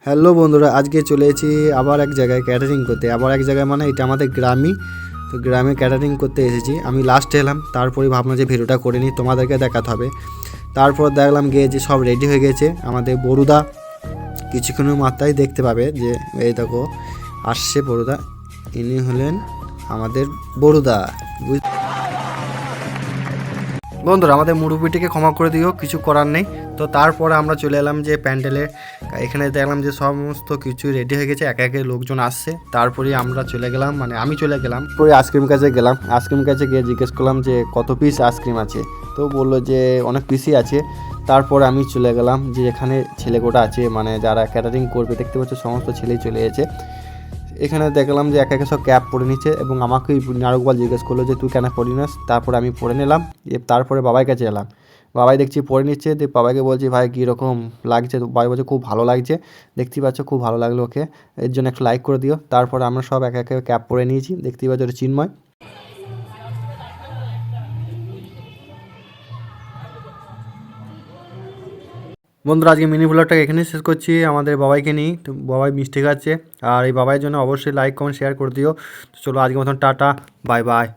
Hello বন্ধুরা, আজকে চলে এসেছি আবার এক জায়গায় ক্যাটারিং করতে। আবার এক জায়গায় মানে এটা আমাদের গ্রামই, তো গ্রামে ক্যাটারিং করতে এসেছি। আমি লাস্ট এলাম, তারপরে ভাবলাম যে ভিডিওটা করে নিই, তোমাদেরকে দেখাতে হবে। তারপর দেখলাম গিয়ে যে সব রেডি হয়ে গেছে। আমাদের বড়ুদা কিছুক্ষণের মাত্রায় দেখতে পাবে যে এই দেখো আসছে বড়ুদা। ইনি হলেন আমাদের বড়ুদা। বন্ধুরা, আমাদের মুরব্বিটিকে ক্ষমা করে দিও, কিছু করার নেই। তো তারপরে আমরা চলে এলাম যে প্যান্ডেলে। এখানে দেখলাম যে সমস্ত কিছু রেডি হয়ে গেছে, একে একে লোকজন আসছে। তারপরে আমরা চলে গেলাম, মানে আমি চলে গেলাম পরে আইসক্রিম কাছে গেলাম। আইসক্রিম কাছে গিয়ে জিজ্ঞেস করলাম যে কত পিস আইসক্রিম আছে, তো বললো যে অনেক পিসই আছে। তারপরে আমি চলে গেলাম যে এখানে ছেলেকোটা আছে, মানে যারা ক্যাটারিং করবে, দেখতে পাচ্ছ সমস্ত ছেলেই চলে এসেছে। এখানে দেখলাম যে একে একে সব ক্যাপ পরে নিচ্ছে এবং আমাকে নারকবাল জিজ্ঞেস করলো যে তুই কেন পরি নাস। তারপরে আমি পরে নিলাম। তারপরে বাবার কাছে এলাম, বাবাই দেখছি পরে নিচ্ছে। দিয়ে বাবাকে বলছি ভাই কীরকম লাগছে, তো বাবাই বলছে খুব ভালো লাগছে, দেখতেই পাচ্ছ খুব ভালো লাগলো ওকে, এর জন্য একটু লাইক করে দিও। তারপরে আমরা সব একে একে ক্যাপ পরে নিয়েছি, দেখতেই পাচ্ছ ওটা চিন্ময়। বন্ধুরা, আজকে মিনি ব্লগটা এখানেই শেষ করছি আমাদের বাবাইকে নিয়ে। তো বাবাই মিষ্টি খাচ্ছে, আর এই বাবাইয়ের জন্য অবশ্যই লাইক কমেন্ট শেয়ার করে দিও। তো চলো আজকের মতন টাটা, বাই বাই।